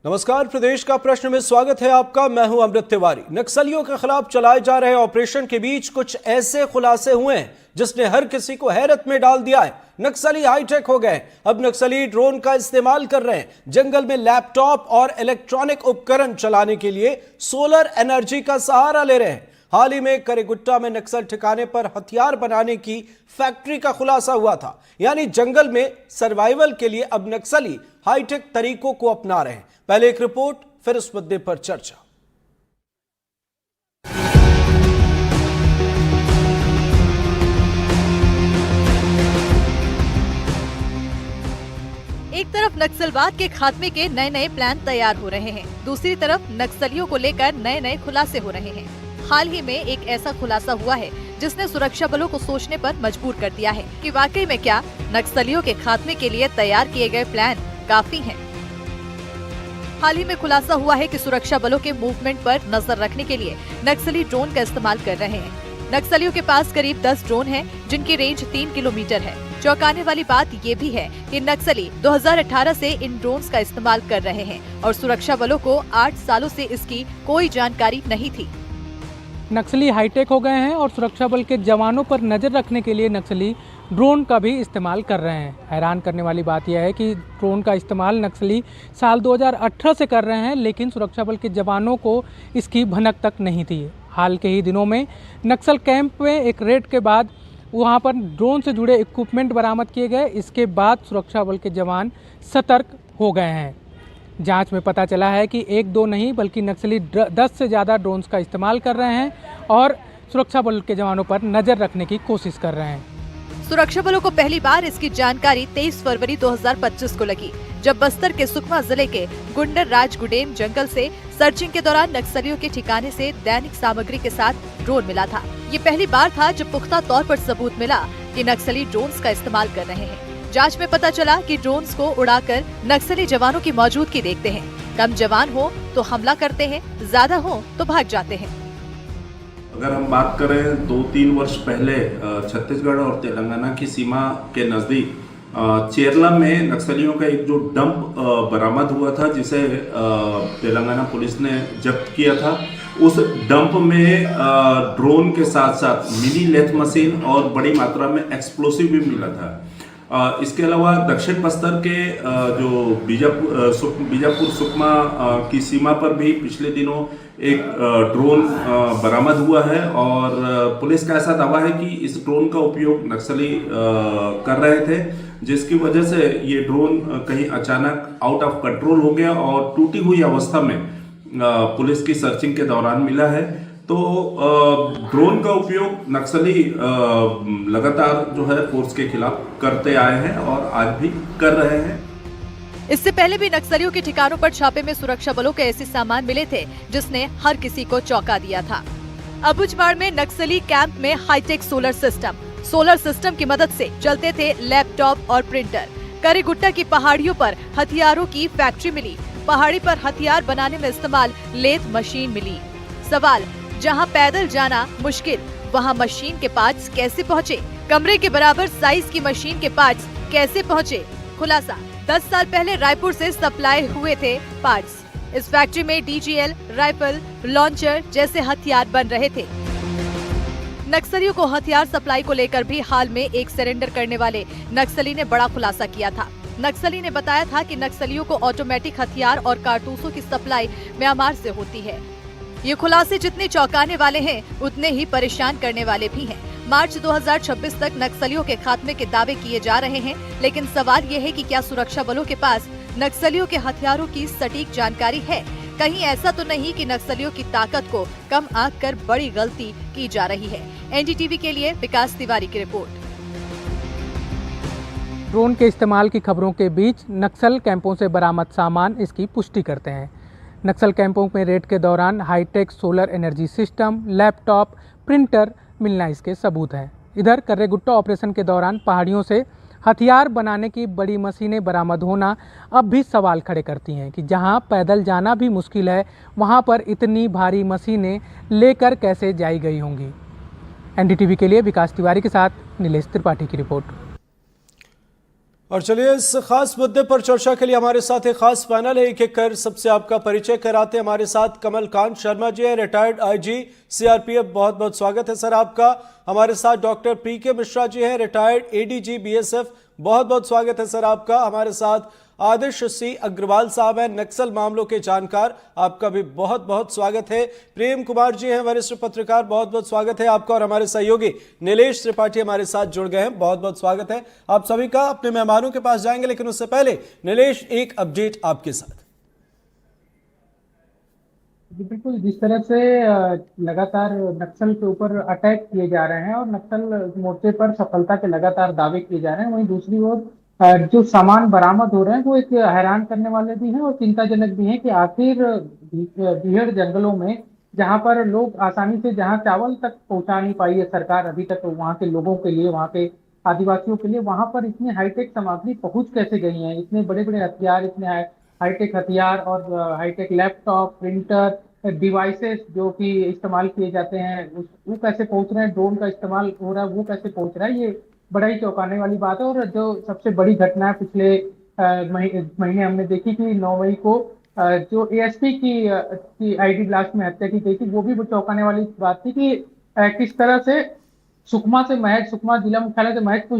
नमस्कार, प्रदेश का प्रश्न में स्वागत है आपका। मैं हूं अमृत तिवारी। नक्सलियों के खिलाफ चलाए जा रहे ऑपरेशन के बीच कुछ ऐसे खुलासे हुए हैं जिसने हर किसी को हैरत में डाल दिया है। नक्सली हाईटेक हो गए। अब नक्सली ड्रोन का इस्तेमाल कर रहे हैं। जंगल में लैपटॉप और इलेक्ट्रॉनिक उपकरण चलाने के लिए सोलर एनर्जी का सहारा ले रहे हैं। हाल ही में करेगुट्टा में नक्सल ठिकाने पर हथियार बनाने की फैक्ट्री का खुलासा हुआ था। यानी जंगल में सर्वाइवल के लिए अब नक्सली हाईटेक तरीकों को अपना रहे हैं। पहले एक रिपोर्ट, फिर इस मुद्दे पर चर्चा। एक तरफ नक्सलवाद के खात्मे के नए नए प्लान तैयार हो रहे हैं, दूसरी तरफ नक्सलियों को लेकर नए नए खुलासे हो रहे हैं। हाल ही में एक ऐसा खुलासा हुआ है जिसने सुरक्षा बलों को सोचने पर मजबूर कर दिया है कि वाकई में क्या नक्सलियों के खात्मे के लिए तैयार किए गए प्लान काफी हैं। हाल ही में खुलासा हुआ है कि सुरक्षा बलों के मूवमेंट पर नजर रखने के लिए नक्सली ड्रोन का इस्तेमाल कर रहे हैं। नक्सलियों के पास करीब 10 ड्रोन हैं, जिनकी रेंज 3 किलोमीटर है। चौंकाने वाली बात ये भी है कि नक्सली 2018 से इन ड्रोन्स का इस्तेमाल कर रहे हैं और सुरक्षा बलों को 8 सालों से इसकी कोई जानकारी नहीं थी। नक्सली हाईटेक हो गए हैं और सुरक्षा बल के जवानों पर नज़र रखने के लिए नक्सली ड्रोन का भी इस्तेमाल कर रहे हैं। हैरान करने वाली बात यह है कि ड्रोन का इस्तेमाल नक्सली साल 2018 से कर रहे हैं, लेकिन सुरक्षा बल के जवानों को इसकी भनक तक नहीं थी। हाल के ही दिनों में नक्सल कैंप में एक रेड के बाद वहां पर ड्रोन से जुड़े इक्विपमेंट बरामद किए गए। इसके बाद सुरक्षा बल के जवान सतर्क हो गए हैं। जांच में पता चला है कि 1-2 नहीं बल्कि नक्सली 10 से ज़्यादा ड्रोन्स का इस्तेमाल कर रहे हैं और सुरक्षा बल के जवानों पर नज़र रखने की कोशिश कर रहे हैं। सुरक्षा बलों को पहली बार इसकी जानकारी 23 फरवरी 2025 को लगी, जब बस्तर के सुकमा जिले के गुंडर राजगुडेम जंगल से सर्चिंग के दौरान नक्सलियों के ठिकाने से दैनिक सामग्री के साथ ड्रोन मिला था। ये पहली बार था जब पुख्ता तौर पर सबूत मिला कि नक्सली ड्रोन्स का इस्तेमाल कर रहे हैं। जांच में पता चला कि ड्रोन्स को उड़ाकर नक्सली जवानों की मौजूदगी देखते हैं। कम जवान हो तो हमला करते हैं, ज्यादा हो तो भाग जाते हैं। अगर हम बात करें 2-3 वर्ष पहले छत्तीसगढ़ और तेलंगाना की सीमा के नज़दीक चेरला में नक्सलियों का एक जो डंप बरामद हुआ था, जिसे तेलंगाना पुलिस ने जब्त किया था। उस डंप में ड्रोन के साथ साथ मिनी लेथ मशीन और बड़ी मात्रा में एक्सप्लोसिव भी मिला था। इसके अलावा दक्षिण बस्तर के जो बीजापुर सुकमा की सीमा पर भी पिछले दिनों एक ड्रोन बरामद हुआ है और पुलिस का ऐसा दावा है कि इस ड्रोन का उपयोग नक्सली कर रहे थे, जिसकी वजह से ये ड्रोन कहीं अचानक आउट ऑफ कंट्रोल हो गया और टूटी हुई अवस्था में पुलिस की सर्चिंग के दौरान मिला है। तो ड्रोन का उपयोग नक्सली लगातार जो है फोर्स के खिलाफ करते आए हैं और आज भी कर रहे हैं। इससे पहले भी नक्सलियों के ठिकानों पर छापे में सुरक्षा बलों के ऐसे सामान मिले थे जिसने हर किसी को चौंका दिया था। अबुझमाड़ में नक्सली कैंप में हाईटेक सोलर सिस्टम की मदद से चलते थे लैपटॉप और प्रिंटर। करेगुट्टा की पहाड़ियों पर हथियारों की फैक्ट्री मिली। पहाड़ी पर हथियार बनाने में इस्तेमाल लेथ मशीन मिली। सवाल, जहां पैदल जाना मुश्किल, वहां मशीन के पार्ट्स कैसे पहुंचे? कमरे के बराबर साइज की मशीन के पार्ट्स कैसे पहुंचे? खुलासा, 10 साल पहले रायपुर से सप्लाई हुए थे पार्ट्स। इस फैक्ट्री में DGL, राइफल, लॉन्चर जैसे हथियार बन रहे थे। नक्सलियों को हथियार सप्लाई को लेकर भी हाल में एक सरेंडर करने वाले नक्सली ने बड़ा खुलासा किया था। नक्सली ने बताया था कि नक्सलियों को ऑटोमेटिक हथियार और कारतूसों की सप्लाई म्यांमार से होती है। ये खुलासे जितने चौंकाने वाले हैं उतने ही परेशान करने वाले भी हैं। मार्च 2026 तक नक्सलियों के खात्मे के दावे किए जा रहे हैं, लेकिन सवाल ये है कि क्या सुरक्षा बलों के पास नक्सलियों के हथियारों की सटीक जानकारी है? कहीं ऐसा तो नहीं कि नक्सलियों की ताकत को कम आंक कर बड़ी गलती की जा रही है। NDTV के लिए विकास तिवारी की रिपोर्ट। ड्रोन के इस्तेमाल की खबरों के बीच नक्सल कैंपों से बरामद सामान इसकी पुष्टि करते हैं। नक्सल कैंपों में रेड के दौरान high tech solar energy system, laptop, printer मिलना इसके सबूत हैं। इधर करेगुट्टा ऑपरेशन के दौरान पहाड़ियों से हथियार बनाने की बड़ी मशीनें बरामद होना अब भी सवाल खड़े करती हैं कि जहां पैदल जाना भी मुश्किल है, वहां पर इतनी भारी मशीनें लेकर कैसे जाई गई होंगी। NDTV के लिए विकास तिवारी के साथ नीलेश त्रिपाठी की रिपोर्ट। और चलिए इस खास मुद्दे पर चर्चा के लिए हमारे साथ एक खास पैनल है। एक एक कर सबसे आपका परिचय कराते हैं। हमारे साथ कमलकांत शर्मा जी है, रिटायर्ड आईजी सीआरपीएफ, बहुत बहुत स्वागत है सर आपका। हमारे साथ डॉक्टर पीके मिश्रा जी हैं, रिटायर्ड एडीजी बीएसएफ, बहुत बहुत स्वागत है सर आपका। हमारे साथ आदर्श सी अग्रवाल साहब हैं, नक्सल मामलों के जानकार, आपका भी बहुत बहुत स्वागत है। प्रेम कुमार जी हैं, वरिष्ठ पत्रकार, बहुत बहुत स्वागत है आपका। और हमारे सहयोगी नीलेश त्रिपाठी हमारे साथ जुड़ गए हैं, बहुत बहुत स्वागत है आप सभी का। अपने मेहमानों के पास जाएंगे, लेकिन उससे पहले नीलेश एक अपडेट आपके साथ। बिल्कुल, जिस तरह से लगातार नक्सल के ऊपर अटैक किए जा रहे हैं और नक्सल मोर्चे पर सफलता के लगातार दावे किए जा रहे हैं, वहीं दूसरी ओर जो सामान बरामद हो रहे हैं वो एक हैरान करने वाले भी हैं और चिंताजनक भी हैं कि आखिर बीहड़ जंगलों में जहां पर लोग आसानी से, जहां चावल तक पहुंचा नहीं पाई है सरकार अभी तक वहां के लोगों के लिए, वहां के आदिवासियों के लिए, वहां पर इतनी हाईटेक सामग्री पहुंच कैसे गई है? इतने बड़े बड़े हथियार, इतने हाईटेक हथियार और हाईटेक लैपटॉप, प्रिंटर, डिवाइसेस जो कि इस्तेमाल किए जाते हैं वो कैसे पहुंच रहे हैं? ड्रोन का इस्तेमाल हो रहा है, वो कैसे पहुंच रहा है? ये बड़ा ही चौंकाने वाली बात है। और जो सबसे बड़ी घटना है पिछले महीने हमने देखी कि 9 मई को जो एएसपी की आईडी ब्लास्ट में हत्या की गई थी, वो भी चौंकाने वाली बात थी कि किस तरह से सुकमा जिला मुख्यालय से महज कुछ